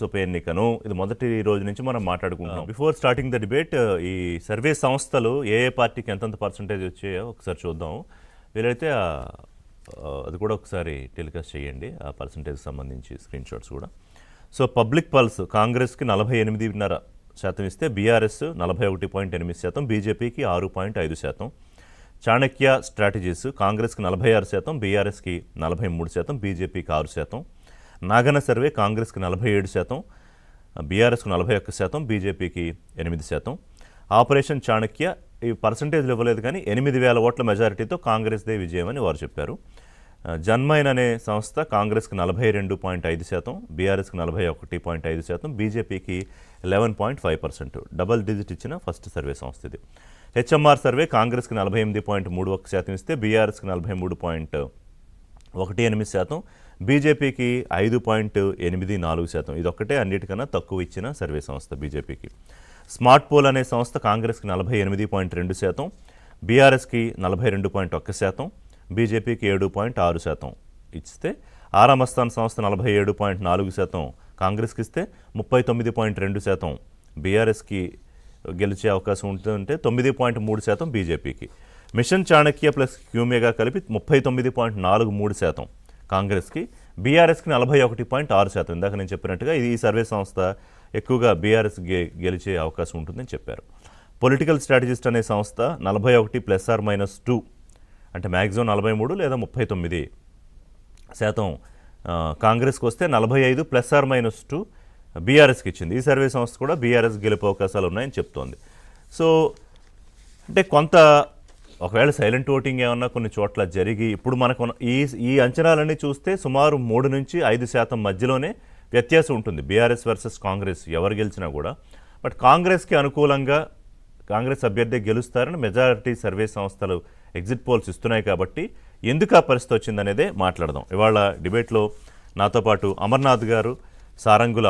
ఉప ఎన్నికను ఇది మొదటి రోజు నుంచి మనం మాట్లాడుకుంటున్నాం. బిఫోర్ స్టార్టింగ్ ద డిబేట్ ఈ సర్వే సంస్థలు ఏ పార్టీకి ఎంతంత పర్సంటేజ్ వచ్చాయో ఒకసారి చూద్దాం. వీలైతే అది కూడా ఒకసారి టెలికాస్ట్ చేయండి, ఆ పర్సంటేజ్ సంబంధించి స్క్రీన్ షాట్స్ కూడా. సో పబ్లిక్ పల్స్ కాంగ్రెస్కి 48.5% ఇస్తే బీఆర్ఎస్ 41.8%, బీజేపీకి 6.5%. చాణక్య స్ట్రాటజీస్ కాంగ్రెస్కి 46%, బీఆర్ఎస్కి 43%, బీజేపీకి 6%. నాగన సర్వే కాంగ్రెస్కి 47%, బీఆర్ఎస్కు 41%, బీజేపీకి 8%. ఆపరేషన్ చాణక్య ఈ పర్సంటేజ్లు ఇవ్వలేదు కానీ 8,000 ఓట్ల మెజారిటీతో కాంగ్రెస్దే విజయం అని వారు చెప్పారు. జన్మైన్ అనే సంస్థ కాంగ్రెస్కి 42.5%, బీఆర్ఎస్కి 41.5%, బీజేపీకి 11.5%. డబల్ డిజిట్ ఇచ్చిన ఫస్ట్ సర్వే సంస్థ ఇది. హెచ్ఎంఆర్ సర్వే కాంగ్రెస్కి 48.31% ఇస్తే బీఆర్ఎస్కి 43.18%, బీజేపీకి 5.84%. ఇదొక్కటే అన్నిటికన్నా తక్కువ ఇచ్చిన సర్వే సంస్థ బీజేపీకి. స్మార్ట్ పోల్ అనే సంస్థ కాంగ్రెస్కి 48.2%, బీఆర్ఎస్కి 42.1%, బీజేపీకి 7.6% ఇస్తే ఆరామస్థాన్ సంస్థ 47.4% కాంగ్రెస్కి ఇస్తే 39.2% బీఆర్ఎస్కి గెలిచే అవకాశం ఉంటుంటే 9.3% బీజేపీకి. మిషన్ చాణక్య ప్లస్ క్యూమేగా కలిపి 39.43% కాంగ్రెస్కి, బీఆర్ఎస్కి 41.6%. ఇందాక నేను చెప్పినట్టుగా ఈ సర్వే సంస్థ ఎక్కువగా బీఆర్ఎస్ గెలిచే అవకాశం ఉంటుందని చెప్పారు. పొలిటికల్ స్ట్రాటజిస్ట్ అనే సంస్థ 41 ± 2 అంటే మ్యాక్సిమం 43 లేదా 39% కాంగ్రెస్కి వస్తే 45 ± 2 బీఆర్ఎస్కి ఇచ్చింది. ఈ సర్వే సంస్థ కూడా బీఆర్ఎస్ గెలిపే అవకాశాలు ఉన్నాయని చెప్తోంది. సో అంటే కొంత ఒకవేళ సైలెంట్ ఓటింగ్ ఏమన్నా కొన్ని చోట్ల జరిగి ఇప్పుడు మనకు ఈ అంచనాలన్నీ చూస్తే సుమారు 3 నుంచి 5% మధ్యలోనే వ్యత్యాసం ఉంటుంది బీఆర్ఎస్ వర్సెస్ కాంగ్రెస్ ఎవరు గెలిచినా కూడా. బట్ కాంగ్రెస్కి అనుకూలంగా కాంగ్రెస్ అభ్యర్థి గెలుస్తారని మెజారిటీ సర్వే సంస్థలు ఎగ్జిట్ పోల్స్ ఇస్తున్నాయి. కాబట్టి ఎందుకు ఆ పరిస్థితి వచ్చిందనేదే మాట్లాడదాం. ఇవాళ డిబేట్లో నాతో పాటు అమర్నాథ్ గారు, సారంగుల